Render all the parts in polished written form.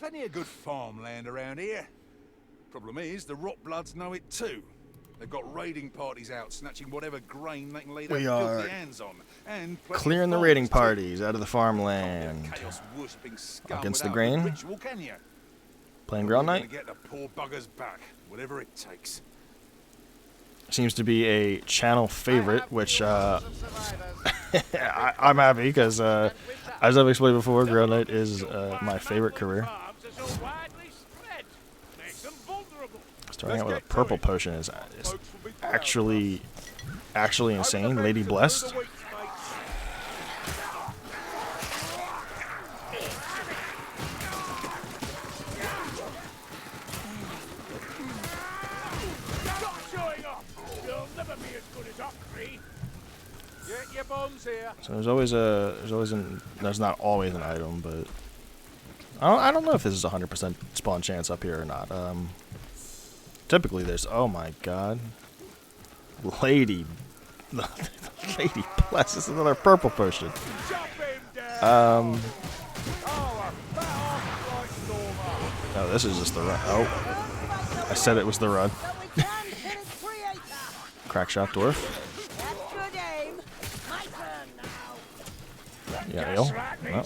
plenty of good farmland around here. Problem is, the Rotbloods know it too. They've got raiding parties out, snatching whatever grain they can lay their filthy hands on. And clearing the raiding parties out of the farmland. Against the grain. Ritual, can you? Playing Grail Knight. Get the poor buggers back, whatever it takes. Seems to be a channel favorite, which I'm happy because, as I've explained before, Grail Knight is my favorite career. Starting out with a purple potion is actually insane. Lady Blessed. So there's not always an item, but I don't know if this is 100% spawn chance up here or not. Typically there's, oh my god, Lady Bless, this is another purple potion. Oh, this is just the run. Oh, I said it was the run. Crack shot dwarf. You got ale? No.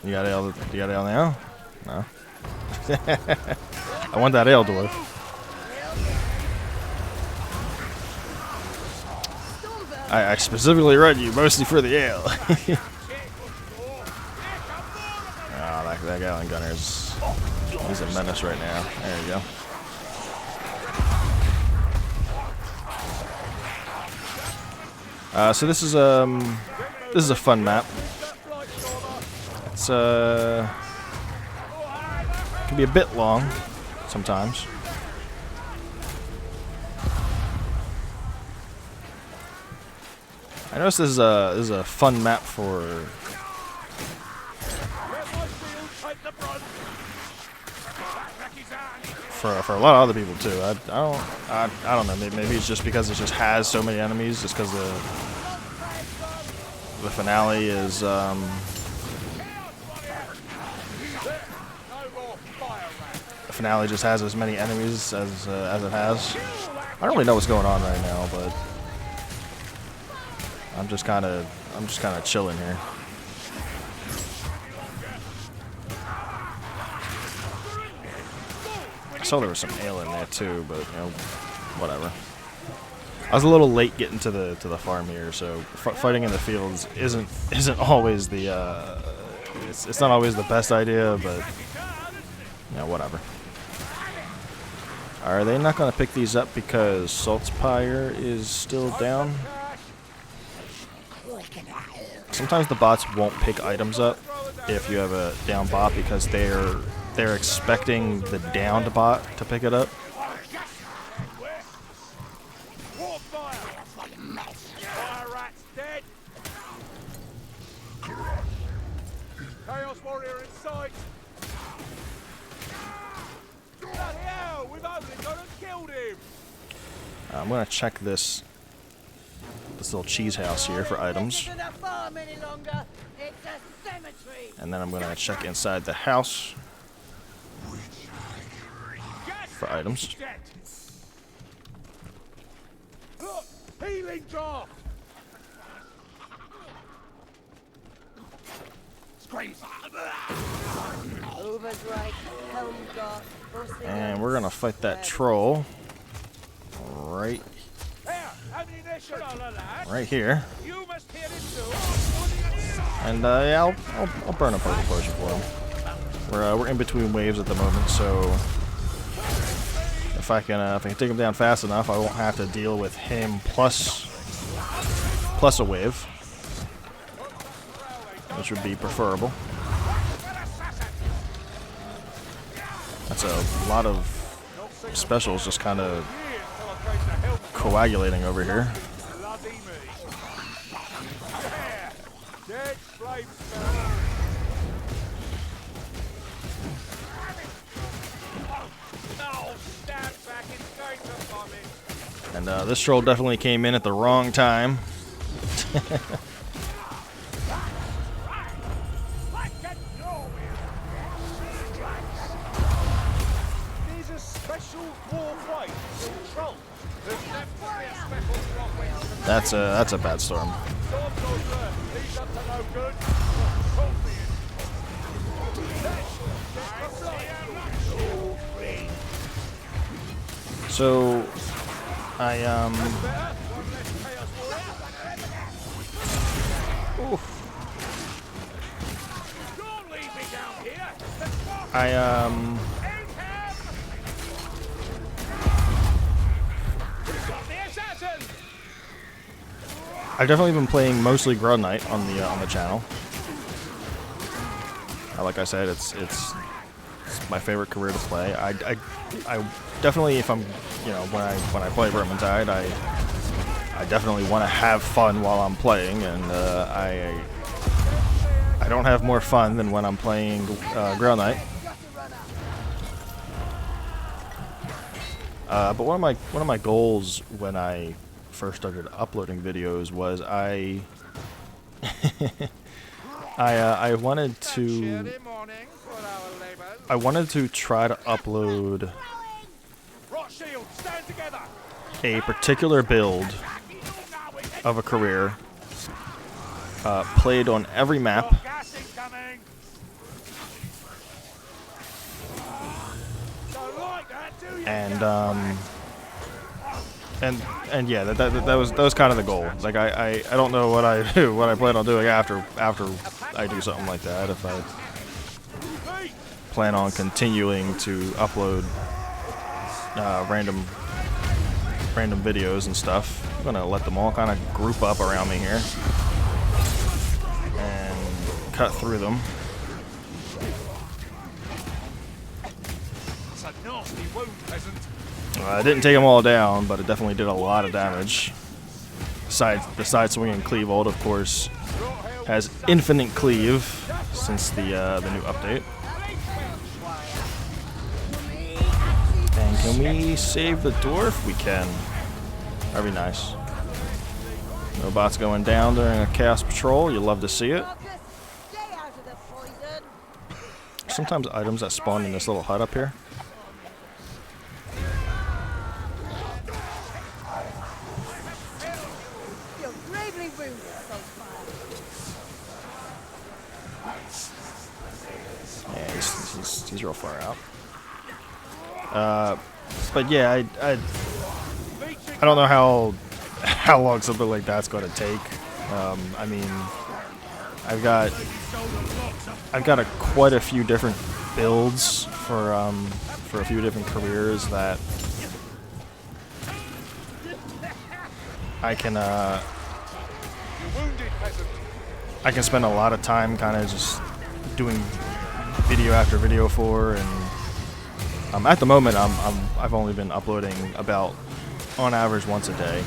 You got ale? You got ale now? No. I want that ale, dwarf. I specifically read you mostly for the ale. Oh, that guy on Gunner's, he's a menace right now. There you go. So this is a fun map. It's can be a bit long sometimes. I noticed this is a fun map for a lot of other people too. I don't know. Maybe it's just because it just has so many enemies. Just because the finale is the finale just has as many enemies as it has. I don't really know what's going on right now, but I'm just kind of chilling here. I saw there was some ale in there too, but you know, whatever. I was a little late getting to the farm here, so fighting in the fields isn't always the it's not always the best idea, but you know, whatever. Are they not going to pick these up because Saltspire is still down? Sometimes the bots won't pick items up if you have a down bot because they're expecting the downed bot to pick it up. I'm gonna check this little cheese house here for items, and then I'm gonna check inside the house for items. And we're gonna fight that troll right here. And yeah, I'll burn a purple potion for him. We're in between waves at the moment, so if I can take him down fast enough, I won't have to deal with him plus a wave, which would be preferable. That's a lot of specials just kind of coagulating over here. And this troll definitely came in at the wrong time. That's a bad storm. So I I've definitely been playing mostly Grail Knight on the channel. Like I said, it's my favorite career to play. I definitely, if I'm, you know, when I play Vermintide, I definitely want to have fun while I'm playing, and I don't have more fun than when I'm playing Grail Knight. But one of my goals when I first started uploading videos was I wanted to try to upload a particular build of a career played on every map, and yeah, that was kind of the goal. Like I don't know what I plan on doing after I do something like that. If I plan on continuing to upload random videos and stuff, I'm gonna let them all kind of group up around me here and cut through them. I didn't take them all down, but it definitely did a lot of damage. The side swinging cleave ult, of course, has infinite cleave since the new update. And can we save the dwarf? We can. That'd be nice. No bots going down during a chaos patrol. You love to see it. Sometimes items that spawn in this little hut up here. Yeah, he's real far out. But yeah, I don't know how long something like that's going to take. I mean, I've got quite a few different builds for a few different careers that I can spend a lot of time kind of just doing video after video for, and at the moment I've only been uploading about on average once a day.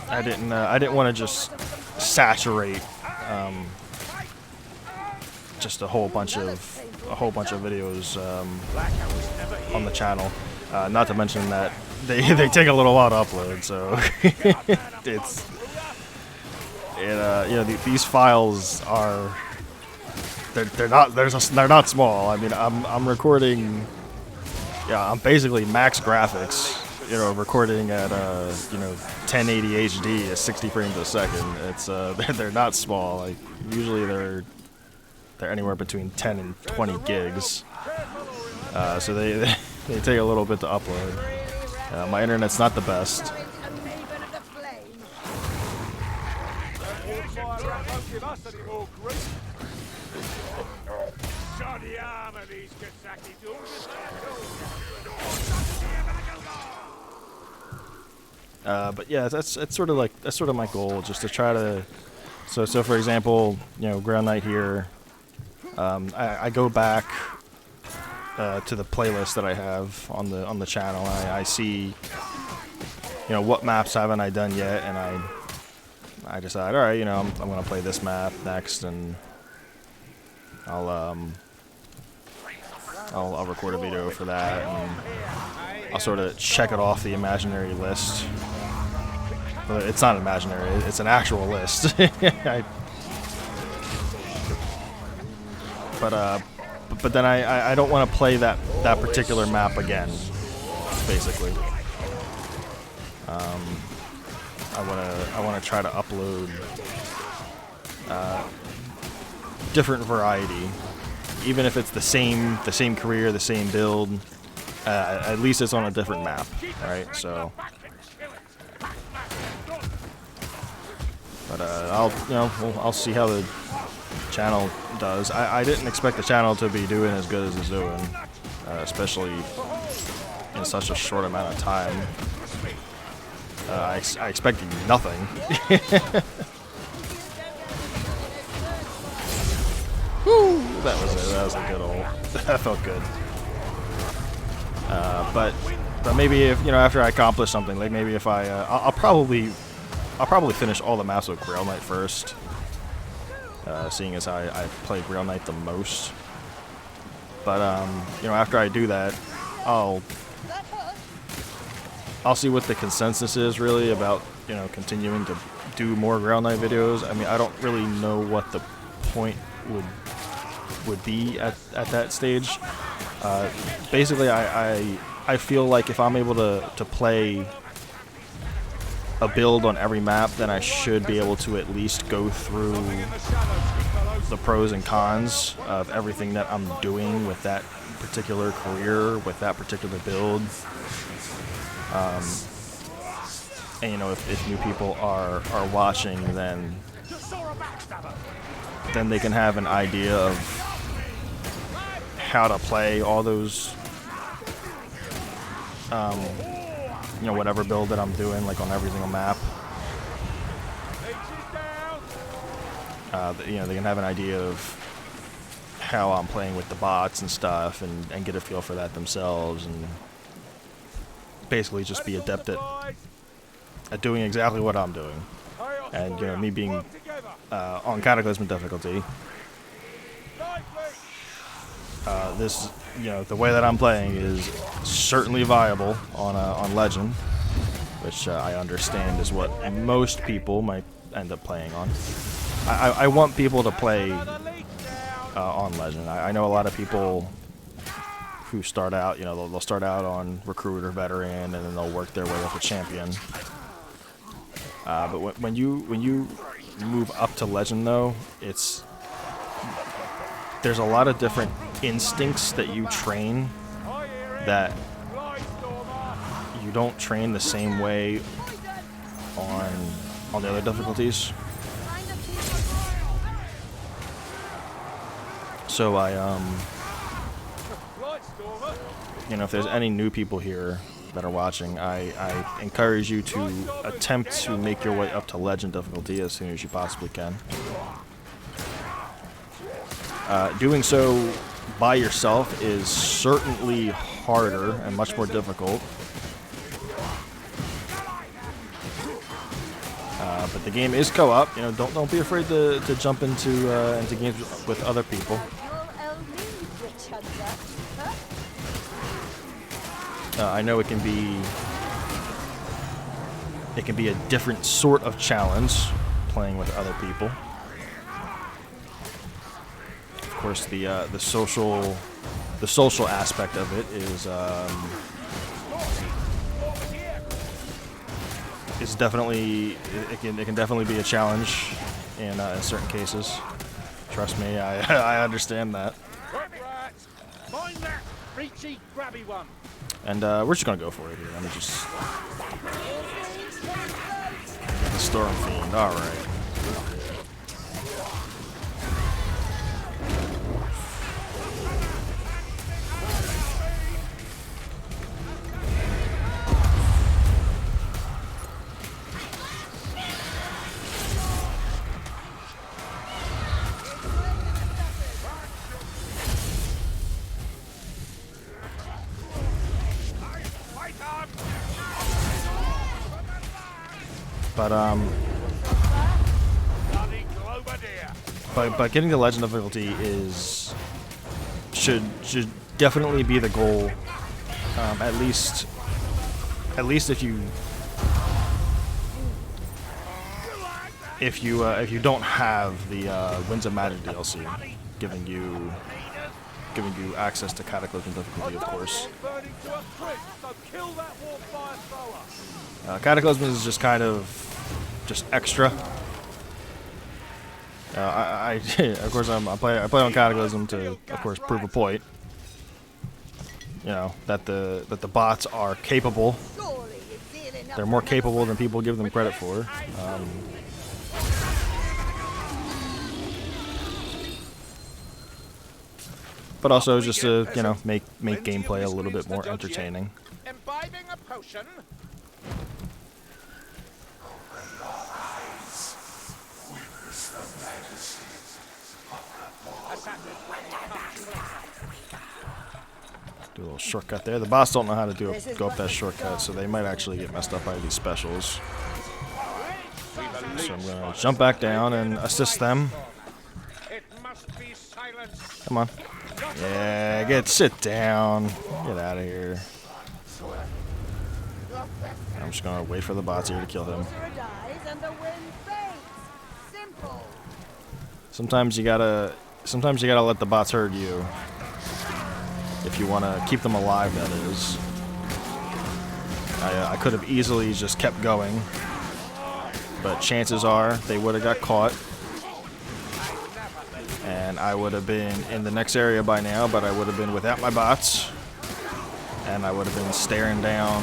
I didn't want to just saturate just a whole bunch of videos on the channel. Not to mention that they take a little while to upload, so you know, these files are they're not small. I mean, I'm recording. Yeah, I'm basically max graphics. You know, recording at 1080 HD at 60 frames a second. It's they're not small. Like usually they're anywhere between 10 and 20 gigs. So they take a little bit to upload. My internet's not the best. But yeah, that's sort of my goal, just to try to. So for example, you know, Grail Knight here. I go back to the playlist that I have on the channel. I see, you know, what maps haven't I done yet, and I decide, all right, you know, I'm gonna play this map next, and I'll record a video for that, and I'll sort of check it off the imaginary list. But it's not imaginary; it's an actual list. But but then I don't want to play that particular map again. Basically, I want to try to upload different variety, even if it's the same career, the same build. At least it's on a different map, right? So, but I'll see how the channel does. I didn't expect the channel to be doing as good as it's doing, especially in such a short amount of time. I expected nothing. Woo! That was it. That was a good old. That felt good. But maybe if after I accomplish something, like maybe if I'll probably finish all the maps with Grail Knight first, seeing as I play Grail Knight the most. But after I do that, I'll see what the consensus is really about continuing to do more Grail Knight videos. I mean, I don't really know what the point would be at that stage. Basically, I feel like if I'm able to play a build on every map, then I should be able to at least go through the pros and cons of everything that I'm doing with that particular career, with that particular build. And if new people are watching, then they can have an idea of how to play all those whatever build that I'm doing, like on every single map. They can have an idea of how I'm playing with the bots and stuff, and get a feel for that themselves, and basically just be adept at doing exactly what I'm doing. And me being on Cataclysm Difficulty, this the way that I'm playing is certainly viable on Legend, which I understand is what most people might end up playing on. I want people to play on Legend. I know a lot of people who start out, they'll start out on Recruit or Veteran, and then they'll work their way up to Champion. But when you move up to Legend, though, there's a lot of different instincts that you train that you don't train the same way on the other difficulties. So if there's any new people here that are watching, I encourage you to attempt to make your way up to Legend difficulty as soon as you possibly can. Doing so by yourself is certainly harder and much more difficult. But the game is co-op. Don't be afraid to jump into games with other people. I know it can be a different sort of challenge playing with other people. Of course, the social aspect of it is definitely it can definitely be a challenge in certain cases. Trust me, I understand that. Find that reachy, grabby one. And we're just gonna go for it here. Let me just get the Storm Fiend. All right. But getting to Legend difficulty should definitely be the goal. At least if you don't have the Winds of Magic DLC, giving you giving you access to Cataclysm Difficulty, of course. Cataclysm is just kind of just extra. Of course, I play on Cataclysm to, of course, prove a point. You know that the bots are capable. They're more capable than people give them credit for. But also just to, you know, make gameplay a little bit more entertaining. Imbibing a potion. Do a little shortcut there. The boss don't know how to go up that shortcut, so they might actually get messed up by these specials. So I'm gonna jump back down and assist them. Come on. Yeah, sit down. Get out of here. I'm just gonna wait for the bots here to kill him. Sometimes you gotta let the bots hurt you. If you want to keep them alive, that is. I could have easily just kept going, but chances are they would have got caught, and I would have been in the next area by now, but I would have been without my bots, and I would have been staring down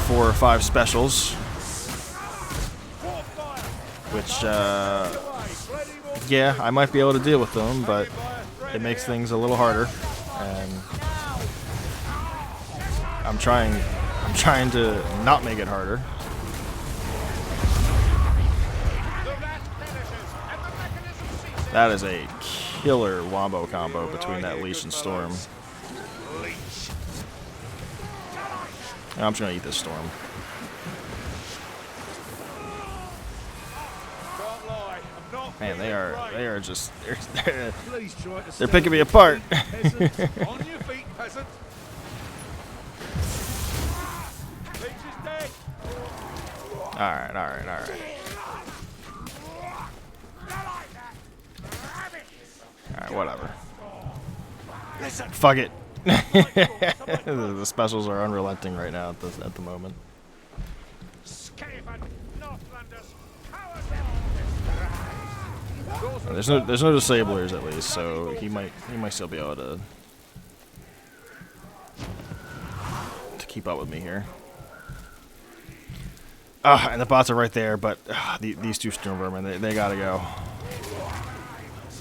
4 or 5 specials, which, yeah, I might be able to deal with them, but it makes things a little harder, and I'm trying to not make it harder. That is a killer wombo combo between that Leech and Storm. I'm just gonna eat this Storm. Man, they are just they're picking me apart. All right. Whatever. Fuck it. The specials are unrelenting right now at the moment. There's no disablers at least, so he might still be able to keep up with me here. And the bots are right there, but these 2 Storm Vermin, they gotta go.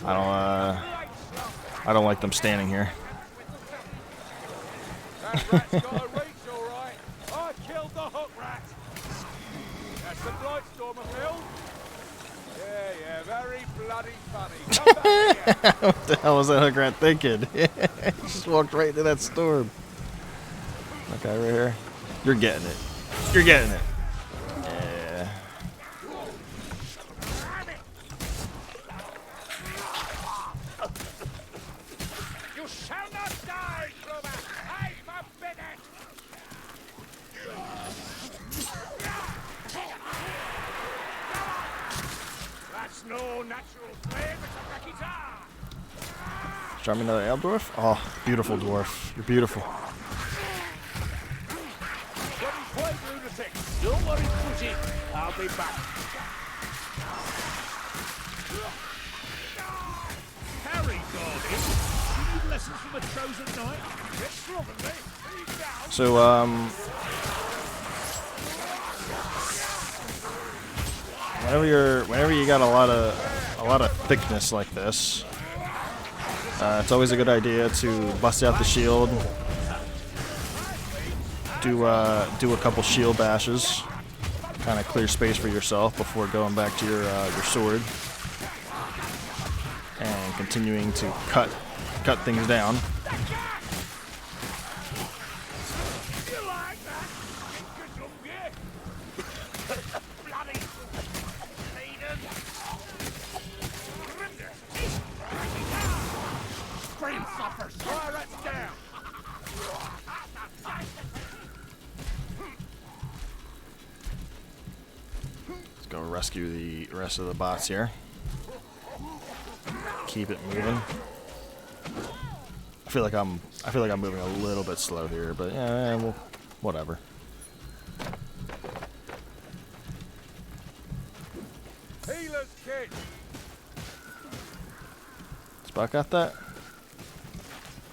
I don't like them standing here. That rat's got a reach, all right. I killed the hook rat. That's the Blightstormer, Phil. Yeah, very bloody funny. Come back here. What the hell was that hook rat thinking? He just walked right into that storm. Okay, right here. You're getting it. You're getting it. Yeah. You shall not die, Grover. I forbid it. That's no natural flame, it's a guitar. Draw me another Eldorf? Oh, beautiful dwarf. You're beautiful. Don't worry, Pooty. I'll be back. Harry, darling. You need lessons from a chosen knight? Get strong with me. So, whenever you got a lot of thickness like this, it's always a good idea to bust out the shield. Do a couple shield bashes, kind of clear space for yourself before going back to your sword, and continuing to cut things down. Go rescue the rest of the bots here. Keep it moving. feel like I'm moving a little bit slow here, but yeah, well, whatever. Healer's kit. Spot got that?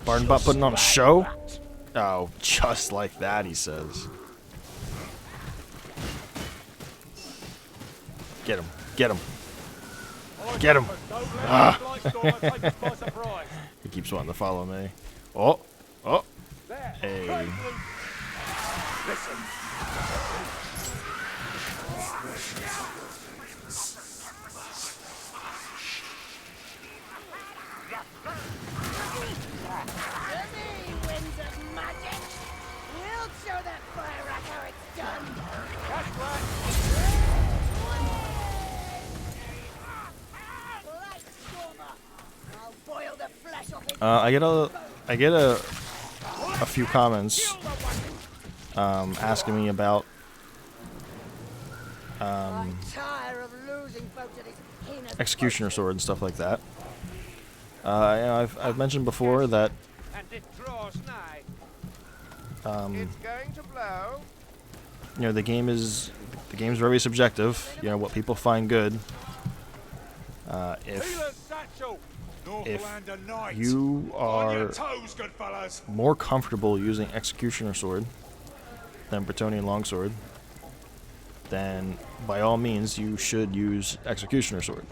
Bardenbot putting on a show? Oh, just like that, he says. Get him. Get him. Get him. Ah. He keeps wanting to follow me. Oh. Oh. Hey. I get a few comments asking me about Executioner Sword and stuff like that. You know, I've mentioned before that you know, the game's very subjective. You know, what people find good. If you are more comfortable using Executioner Sword than Bretonnian Longsword, then by all means you should use Executioner Sword.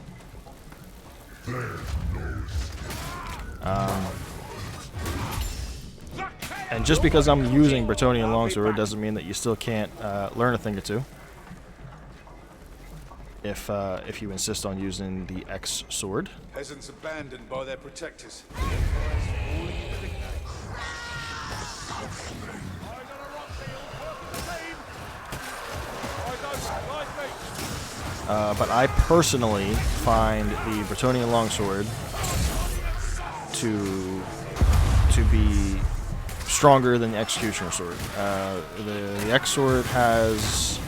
And just because I'm using Bretonnian Longsword doesn't mean that you still can't learn a thing or two. If you insist on using the X sword. Peasants abandoned by their protectors. But I personally find the Bretonnian Longsword to be stronger than the Executioner Sword. The X sword has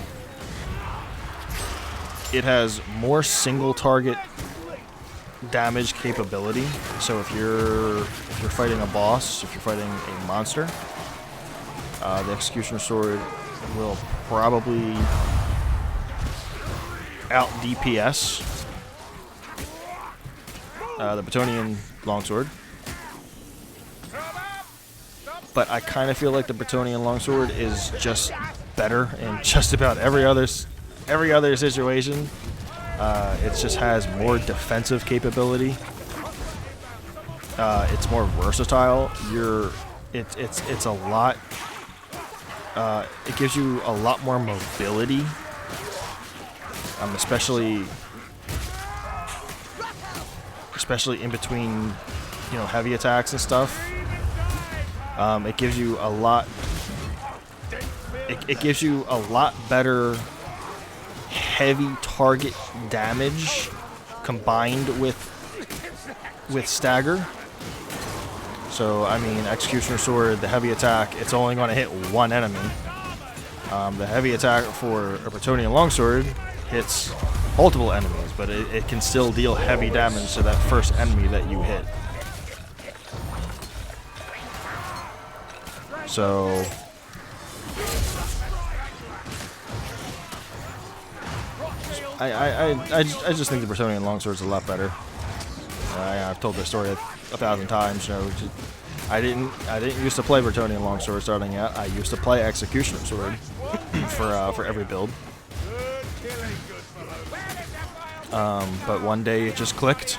more single target damage capability. So if you're fighting a boss, if you're fighting a monster, the Executioner Sword will probably out DPS the Bretonnian Longsword. But I kind of feel like the Bretonnian Longsword is just better in just about every other situation. It just has more defensive capability. It's more versatile. It's a lot. It gives you a lot more mobility, especially in between, you know, heavy attacks and stuff. It gives you a lot. It gives you a lot better heavy target damage combined with stagger. So I mean, Executioner Sword, the heavy attack, it's only going to hit one enemy. The heavy attack for a Bretonnian Longsword hits multiple enemies, but it can still deal heavy damage to that first enemy that you hit. So I just think the Bretonnian Longsword is a lot better. I've told this story 1,000 times. You know, I didn't used to play Bretonnian Longsword starting out. I used to play Executioner Sword for every build. But one day it just clicked,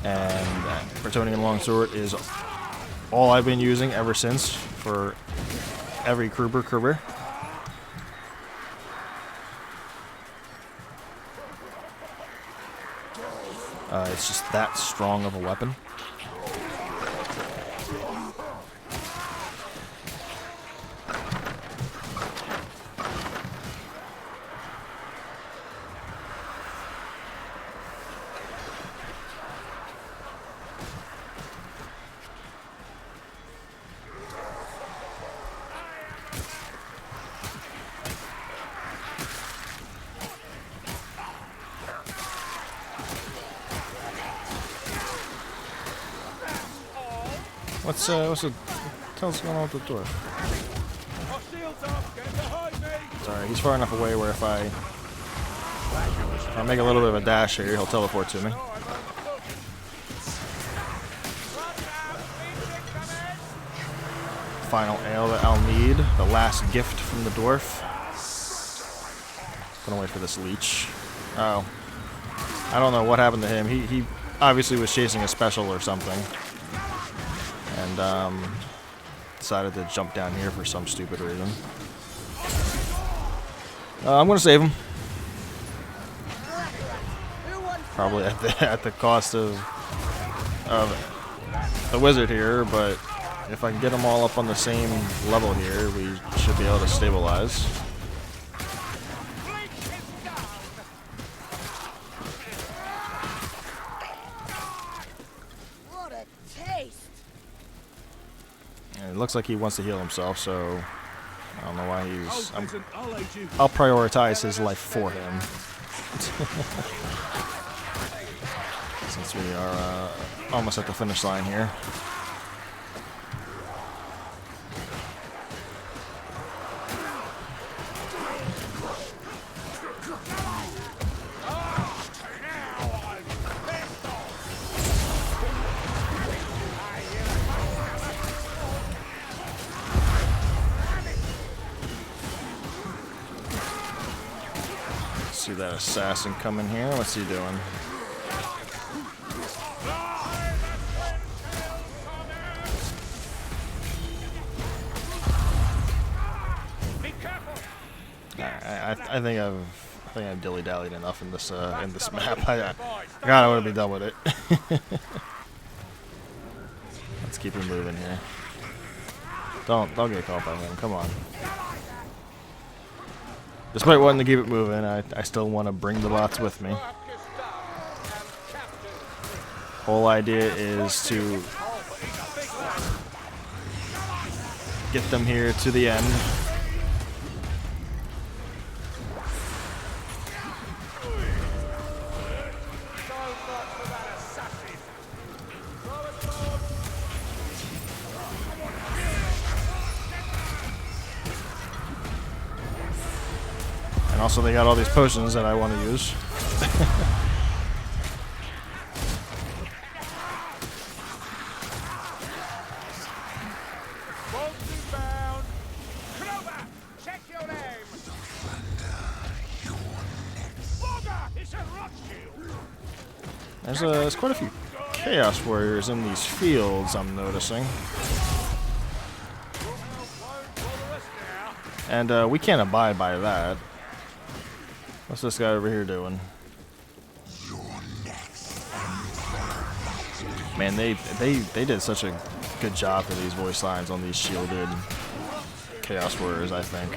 and Bretonnian Longsword is all I've been using ever since for every career. It's just that strong of a weapon. What's the hell's going on with the door? My shield's up. Get behind me. Sorry, he's far enough away where if I make a little bit of a dash here, he'll teleport to me. Final ale that I'll need. The last gift from the dwarf. Gonna wait for this leech. Oh. I don't know what happened to him. He obviously was chasing a special or something. And decided to jump down here for some stupid reason. I'm gonna save him. Probably at the cost of the wizard here, but if I can get them all up on the same level here, we should be able to stabilize. What a taste! And it looks like he wants to heal himself, so I don't know why he's. I'll prioritize his life for him. Since we are almost at the finish line here. See that assassin coming here. What's he doing? I think I've dilly-dallied enough in this map. God, I want to be done with it. Let's keep him moving here. Don't get caught by him. Come on. Despite wanting to keep it moving, I still want to bring the bots with me. Whole idea is to get them here to the end. And also they got all these potions that I want to use. There's quite a few Chaos Warriors in these fields, I'm noticing. And we can't abide by that. What's this guy over here doing? Man, they did such a good job for these voice lines on these shielded Chaos Warriors, I think.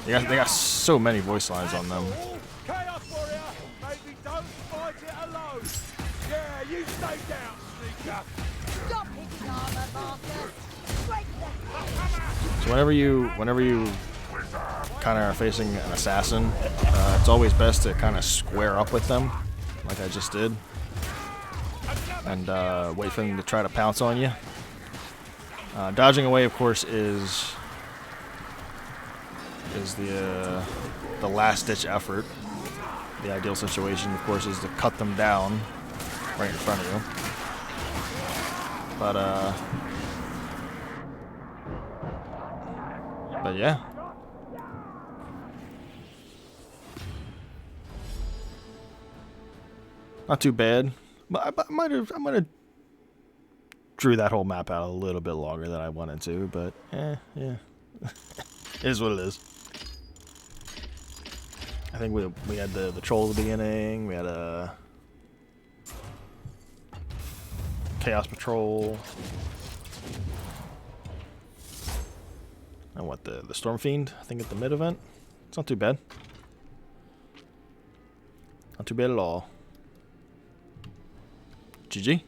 They got so many voice lines on them. Chaos Warrior, maybe don't fight it alone. Yeah, you stay down, sneaker. Stop hitting armor, Marcus! Break them! So whenever you kind of are facing an assassin, it's always best to kind of square up with them, like I just did, and wait for them to try to pounce on you. Dodging away, of course, is the last-ditch effort. The ideal situation, of course, is to cut them down right in front of you. But yeah. Not too bad. But I might have drew that whole map out a little bit longer than I wanted to, but yeah. It is what it is. I think we had the troll at the beginning, we had a Chaos Patrol. And what, the Storm Fiend, I think at the mid event. It's not too bad. Not too bad at all. GG.